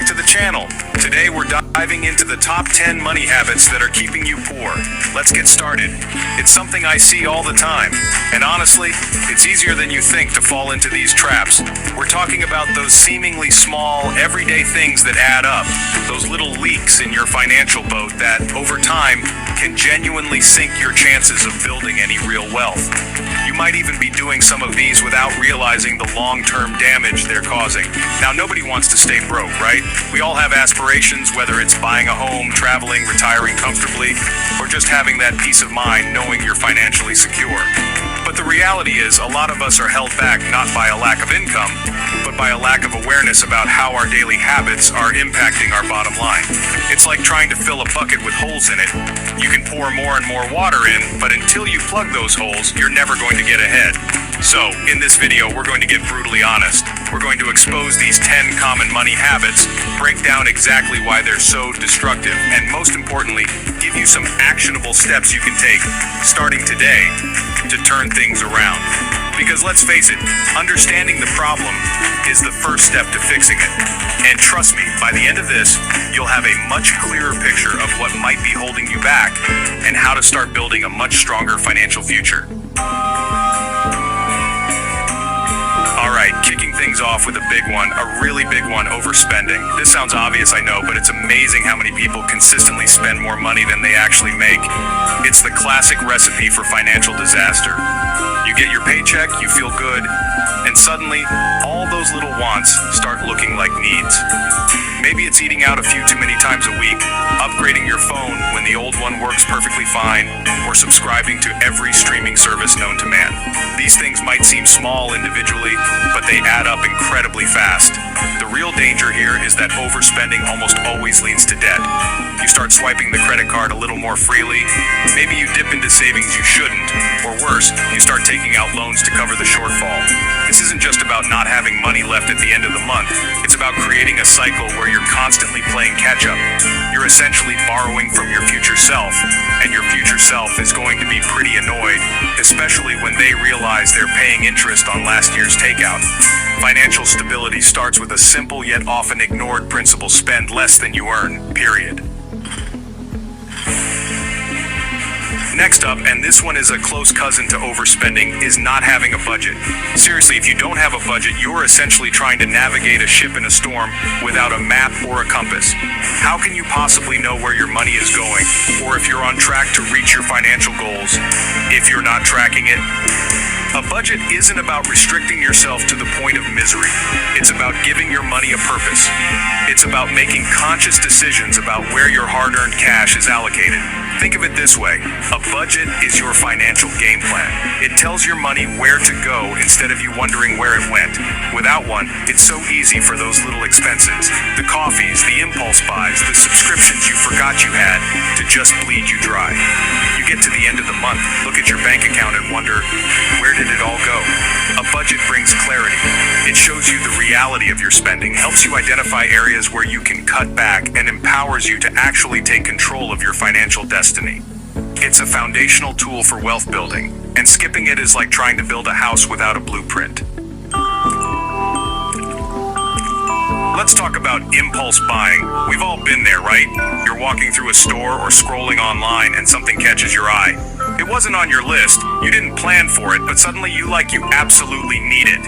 back to the channel. Today we're diving into the top 10 money habits that are keeping you poor. Let's get started. It's something I see all the time, and honestly, it's easier than you think to fall into these traps. We're talking about those seemingly small, everyday things that add up, those little leaks in your financial boat that, over time, can genuinely sink your chances of building any real wealth. You might even be doing some of these without realizing the long-term damage they're causing. Now, nobody wants to stay broke, right? We all have aspirations, whether it's buying a home, traveling, retiring comfortably, or just having that peace of mind knowing you're financially secure. But the reality is, a lot of us are held back not by a lack of income, but by a lack of awareness about how our daily habits are impacting our bottom line. It's like trying to fill a bucket with holes in it. You can pour more and more water in, but until you plug those holes, you're never going to get ahead. So, in this video, we're going to get brutally honest. We're going to expose these 10 common money habits, break down exactly why they're so destructive, and most importantly, give you some actionable steps you can take, starting today, to turn things around. Because let's face it, understanding the problem is the first step to fixing it. And trust me, by the end of this, you'll have a much clearer picture of what might be holding you back and how to start building a much stronger financial future. Alright, kicking things off with a big one, a really big one, overspending. This sounds obvious, I know, but it's amazing how many people consistently spend more money than they actually make. It's the classic recipe for financial disaster. You get your paycheck, you feel good, and suddenly, all those little wants start looking like needs. Maybe it's eating out a few too many times a week, upgrading your phone when the old one works perfectly fine, or subscribing to every streaming service known to man. These things might seem small individually, but they add up incredibly fast. The real danger here is that overspending almost always leads to debt. You start swiping the credit card a little more freely, maybe you dip into savings you shouldn't, or worse, you start taking out loans to cover the shortfall. This isn't just about not having money left at the end of the month, it's about creating a cycle where you're constantly playing catch-up. You're essentially borrowing from your future self, and your future self is going to be pretty annoyed, especially when they realize they're paying interest on last year's takeout. Financial stability starts with a simple yet often ignored principle: spend less than you earn, period. Next up, and this one is a close cousin to overspending, is not having a budget. Seriously, if you don't have a budget, you're essentially trying to navigate a ship in a storm without a map or a compass. How can you possibly know where your money is going, or if you're on track to reach your financial goals, if you're not tracking it? A budget isn't about restricting yourself to the point of misery. It's about giving your money a purpose. It's about making conscious decisions about where your hard-earned cash is allocated. Think of it this way: a budget is your financial game plan. It tells your money where to go instead of you wondering where it went. Without one, it's so easy for those little expenses, the coffees, the impulse buys, the subscriptions you forgot you had, to just bleed you dry. You get to the end of the month, look at your bank account and wonder, where did it all go? A budget brings clarity. It shows you the reality of your spending, helps you identify areas where you can cut back, and empowers you to actually take control of your financial destiny. It's a foundational tool for wealth building, and skipping it is like trying to build a house without a blueprint. Let's talk about impulse buying. We've all been there, right? You're walking through a store or scrolling online and something catches your eye. It wasn't on your list, you didn't plan for it, but suddenly you absolutely need it.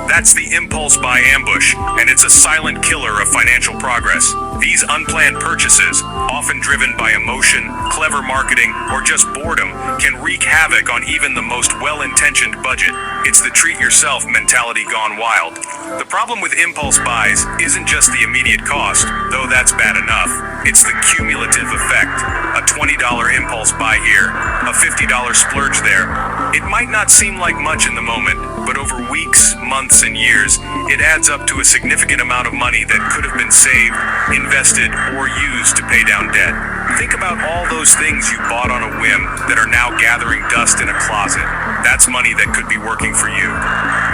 That's the impulse buy ambush, and it's a silent killer of financial progress. These unplanned purchases, often driven by emotion, clever marketing, or just boredom, can wreak havoc on even the most well-intentioned budget. It's the treat-yourself mentality gone wild. The problem with impulse buys isn't just the immediate cost, though that's bad enough. It's the cumulative effect. A $20 impulse buy here, a $50 splurge there. It might not seem like much in the moment, but over weeks, months, and years, it adds up to a significant amount of money that could have been saved, invested, or used to pay down debt. Think about all those things you bought on a whim that are now gathering dust in a closet. That's money that could be working for you.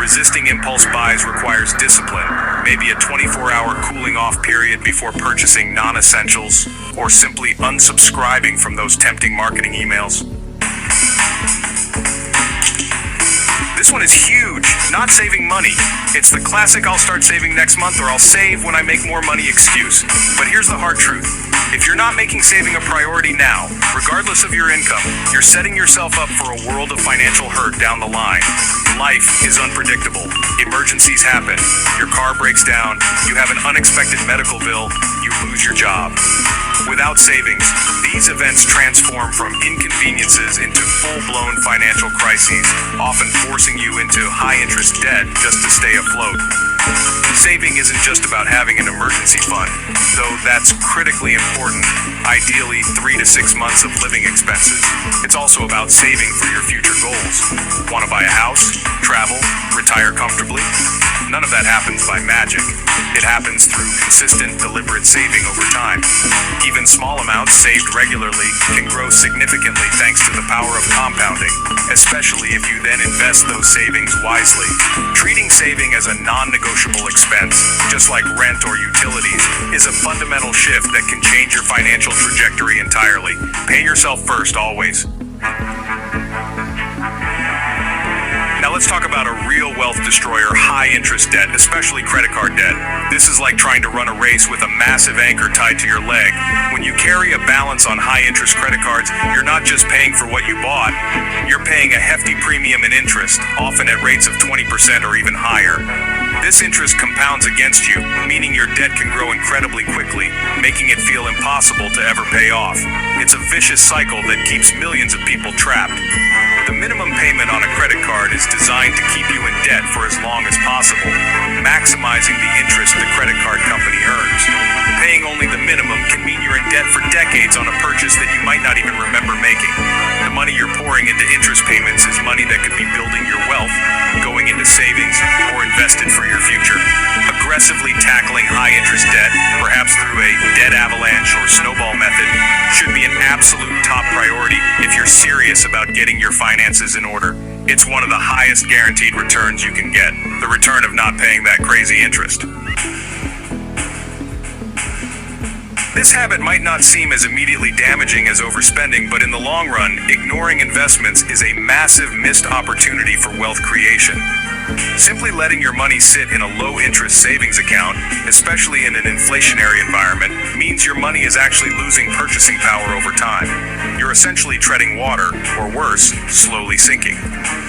Resisting impulse buys requires discipline, maybe a 24-hour cooling off period before purchasing non-essentials, or simply unsubscribing from those tempting marketing emails. This one is huge. Not saving money. It's the classic I'll start saving next month or I'll save when I make more money excuse. But here's the hard truth. If you're not making saving a priority now, regardless of your income, you're setting yourself up for a world of financial hurt down the line. Life is unpredictable. Emergencies happen. Your car breaks down. You have an unexpected medical bill. You lose your job. Without savings, these events transform from inconveniences into full-blown financial crises, often forcing you into high-interest debt just to stay afloat. Saving isn't just about having an emergency fund, though that's critically important, ideally 3 to 6 months of living expenses. It's also about saving for your future goals. Want to buy a house, travel, retire comfortably? None of that happens by magic. It happens through consistent, deliberate saving over time. Even small amounts saved regularly can grow significantly thanks to the power of compounding, especially if you then invest those savings wisely. Treating saving as a non-negotiable expense, just like rent or utilities, is a fundamental shift that can change your financial trajectory entirely. Pay yourself first, always. Now let's talk about a real wealth destroyer, high interest debt, especially credit card debt. This is like trying to run a race with a massive anchor tied to your leg. When you carry a balance on high interest credit cards, you're not just paying for what you bought, you're paying a hefty premium in interest, often at rates of 20% or even higher. This interest compounds against you, meaning your debt can grow incredibly quickly, making it feel impossible to ever pay off. It's a vicious cycle that keeps millions of people trapped. The minimum payment on a credit card is designed to keep you in debt for as long as possible, maximizing the interest the credit card company earns. Paying only the minimum can mean you're in debt for decades on a purchase that you might not even remember making. The money you're pouring into interest payments is money that could be building your wealth, going into savings, or invested for your future. Aggressively tackling high-interest debt, perhaps through a debt avalanche or snowball method, should be an absolute top priority if you're serious about getting your finances in order. It's one of the highest guaranteed returns you can get, the return of not paying that crazy interest. This habit might not seem as immediately damaging as overspending, but in the long run, ignoring investments is a massive missed opportunity for wealth creation. Simply letting your money sit in a low-interest savings account, especially in an inflationary environment, means your money is actually losing purchasing power over time. You're essentially treading water, or worse, slowly sinking.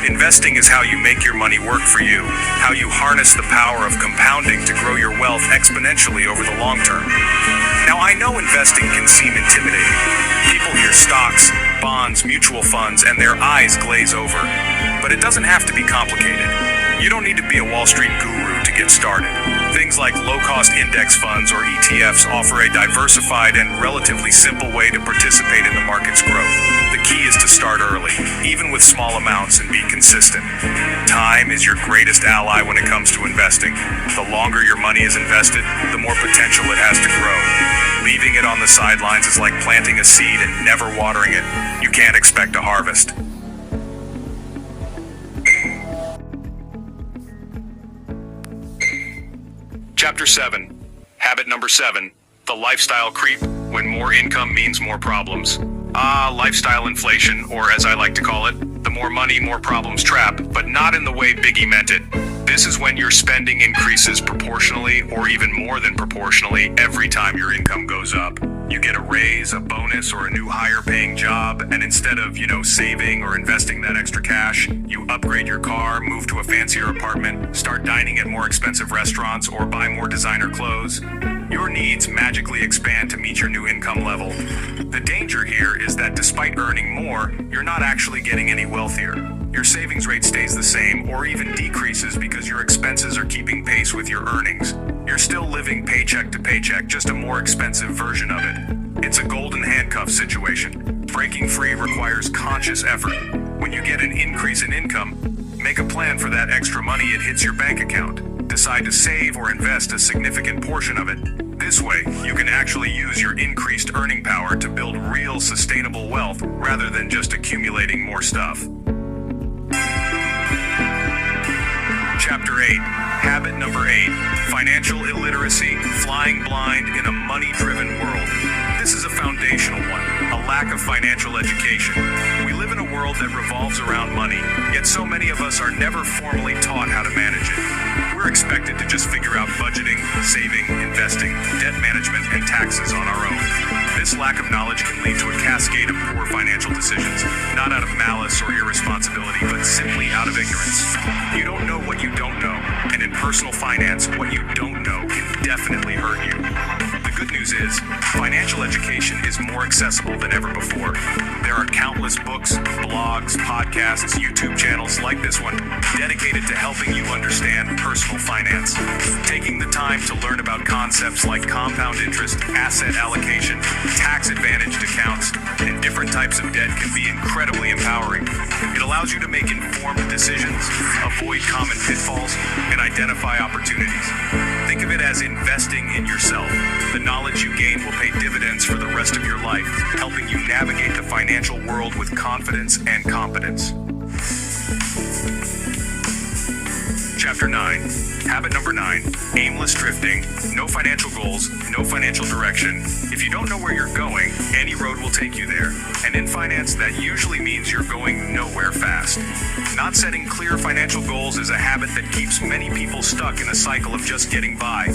Investing is how you make your money work for you, how you harness the power of compounding to grow your wealth exponentially over the long term. Now, I know investing can seem intimidating. People hear stocks, bonds, mutual funds, and their eyes glaze over. But it doesn't have to be complicated. You don't need to be a Wall Street guru to get started. Things like low-cost index funds or ETFs offer a diversified and relatively simple way to participate in the market's growth. The key is to start early, even with small amounts, and be consistent. Time is your greatest ally when it comes to investing. The longer your money is invested, the more potential it has to grow. Leaving it on the sidelines is like planting a seed and never watering it. You can't expect a harvest. Chapter 7. Habit number 7. The lifestyle creep, when more income means more problems. Lifestyle inflation, or as I like to call it, the more money, more problems trap, but not in the way Biggie meant it. This is when your spending increases proportionally, or even more than proportionally, every time your income goes up. You get a raise, a bonus, or a new higher paying job, and instead of, saving or investing that extra cash, you upgrade your car, move to a fancier apartment, start dining at more expensive restaurants, or buy more designer clothes. Your needs magically expand to meet your new income level. The danger here is that despite earning more, you're not actually getting any wealthier. Your savings rate stays the same or even decreases because your expenses are keeping pace with your earnings. You're still living paycheck to paycheck, just a more expensive version of it. It's a golden handcuff situation. Breaking free requires conscious effort. When you get an increase in income, make a plan for that extra money it hits your bank account. Decide to save or invest a significant portion of it. This way, you can actually use your increased earning power to build real sustainable wealth rather than just accumulating more stuff. Chapter 8. Habit number 8. Financial illiteracy, flying blind in a money-driven world. this is a foundational one, a lack of financial education. We live in a world that revolves around money, yet so many of us are never formally taught how to manage it. We're expected to just figure out budgeting, saving, investing, debt management, and taxes on our own. This lack of knowledge can lead to a cascade of poor financial decisions, not out of malice or irresponsibility, but simply out of ignorance. You don't know what you don't know, and in personal finance, what you don't know can definitely hurt you. The good news is, financial education is more accessible than ever before. There are countless books, blogs, podcasts, YouTube channels like this one dedicated to helping you understand personal finance. Taking the time to learn about concepts like compound interest, asset allocation, tax-advantaged accounts, and different types of debt can be incredibly empowering. It allows you to make informed decisions, avoid common pitfalls, and identify opportunities. Think of it as investing in yourself. The knowledge you gain will pay dividends for the rest of your life, helping you navigate the financial world with confidence and competence. Chapter 9. Habit number 9. Aimless drifting. No financial goals, no financial direction. If you don't know where you're going, any road will take you there. And in finance, that usually means you're going nowhere fast. Not setting clear financial goals is a habit that keeps many people stuck in a cycle of just getting by.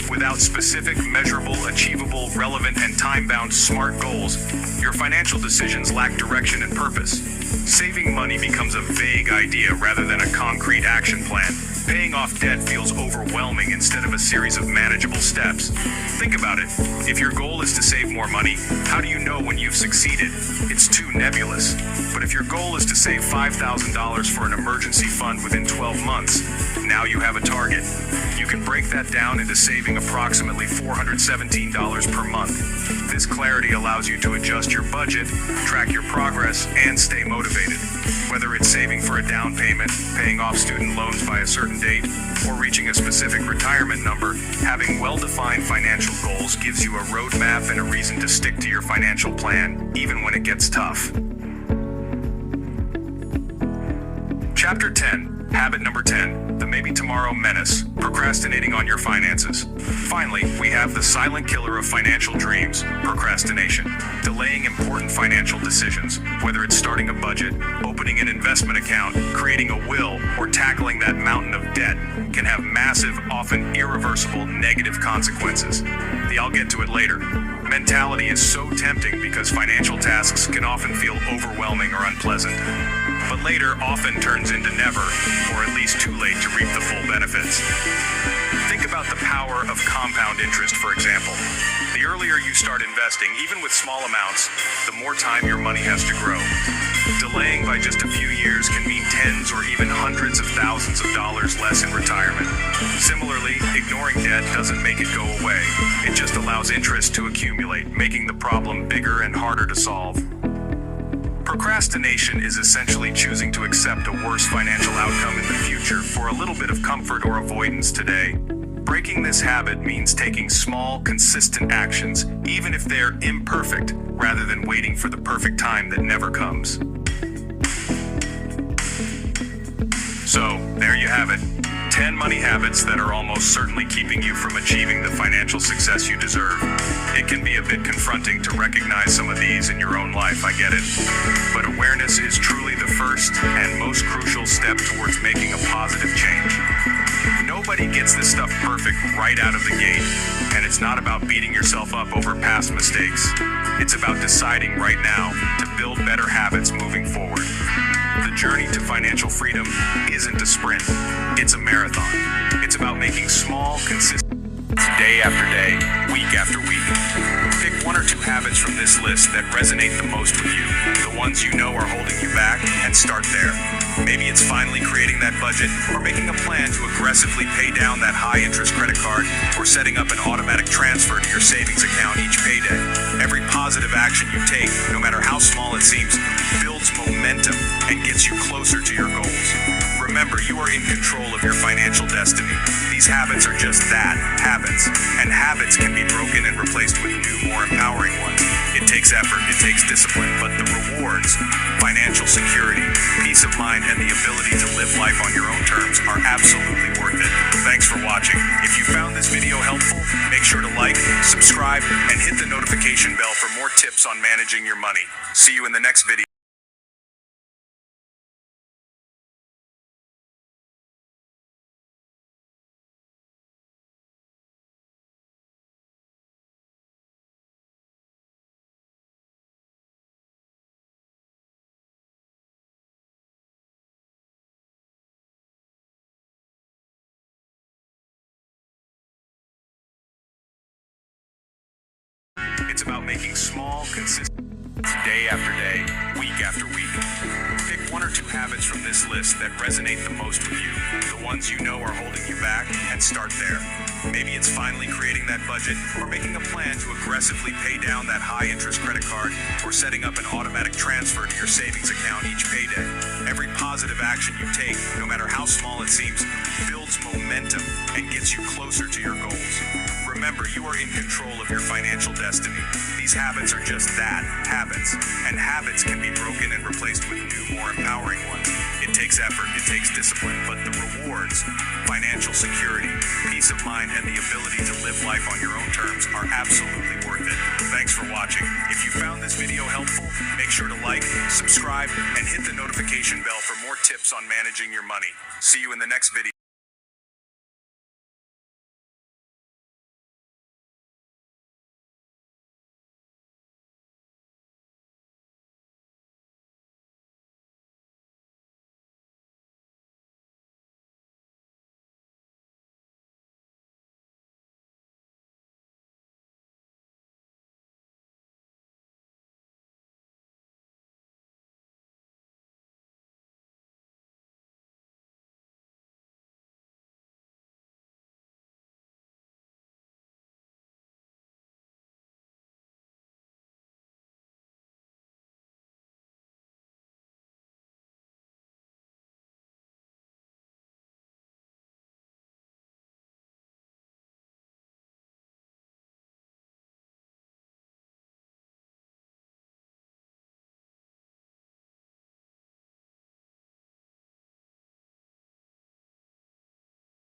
Without specific, measurable, achievable, relevant, and time-bound SMART goals, your financial decisions lack direction and purpose. Saving money becomes a vague idea rather than a concrete action plan. Paying off debt feels overwhelming instead of a series of manageable steps. Think about it. If your goal is to save more money, how do you know when you've succeeded? It's too nebulous. But if your goal is to save $5,000 for an emergency fund within 12 months, now you have a target. You can break that down into saving approximately $417 per month. This clarity allows you to adjust your budget, track your progress, and stay motivated. Whether it's saving for a down payment, paying off student loans by a certain date, or reaching a specific retirement number, having well-defined financial goals gives you a roadmap and a reason to stick to your financial plan, even when it gets tough. Chapter 10. Habit number 10, the maybe tomorrow menace, procrastinating on your finances. Finally, we have the silent killer of financial dreams, procrastination. Delaying important financial decisions, whether it's starting a budget, opening an investment account, creating a will, or tackling that mountain of debt, can have massive, often irreversible negative consequences. The "I'll get to it later" mentality is so tempting because financial tasks can often feel overwhelming or unpleasant. But later often turns into never, or at least too late to reap the full benefits. Think about the power of compound interest, for example. The earlier you start investing, even with small amounts, the more time your money has to grow. Delaying by just a few years can mean tens or even hundreds of thousands of dollars less in retirement. Similarly, ignoring debt doesn't make it go away. It just allows interest to accumulate, making the problem bigger and harder to solve. Procrastination is essentially choosing to accept a worse financial outcome in the future for a little bit of comfort or avoidance today. Breaking this habit means taking small, consistent actions, even if they're imperfect, rather than waiting for the perfect time that never comes. So, there you have it. 10 money habits that are almost certainly keeping you from achieving the financial success you deserve. It can be a bit confronting to recognize some of these in your own life, I get it. But awareness is truly the first and most crucial step towards making a positive change. Nobody gets this stuff perfect right out of the gate, and it's not about beating yourself up over past mistakes. It's about deciding right now to build better habits moving forward. The journey to financial freedom isn't a sprint, it's a marathon. It's about making small, consistent day after day, week after week. Pick one or two habits from this list that resonate the most with you, the ones you know are holding you back, and start there. Maybe it's finally creating that budget, or making a plan to aggressively pay down that high-interest credit card, or setting up an automatic transfer to your savings account each payday. Every positive action you take, no matter how small it seems, builds momentum and gets you closer to your goals. Remember, you are in control of your financial destiny. These habits are just that, habits. And habits can be broken and replaced with new, more empowering ones. It takes effort, it takes discipline, but the rewards, financial security, peace of mind, and the ability to live life on your own terms are absolutely worth it. Thanks for watching. If you found this video helpful, make Make sure to like, subscribe, and hit the notification bell for more tips on managing your money. See you in the next video. It's about making small, consistent day after day, week after week. Pick one or two habits from this list that resonate the most with you, the ones you know are holding you back, and start there. Maybe it's finally creating that budget, or making a plan to aggressively pay down that high-interest credit card, or setting up an automatic transfer to your savings account each payday. Every positive action you take, no matter how small it seems, builds momentum and gets you closer to your goals. Remember, you are in control of your financial destiny. These habits are just that, habits. And habits can be broken and replaced with new, more empowering ones. It takes effort, it takes discipline, but the rewards, financial security, peace of mind, and the ability to live life on your own terms are absolutely worth it. Thanks for watching. If you found this video helpful, make sure to like, subscribe, and hit the notification bell for more tips on managing your money. See you in the next video.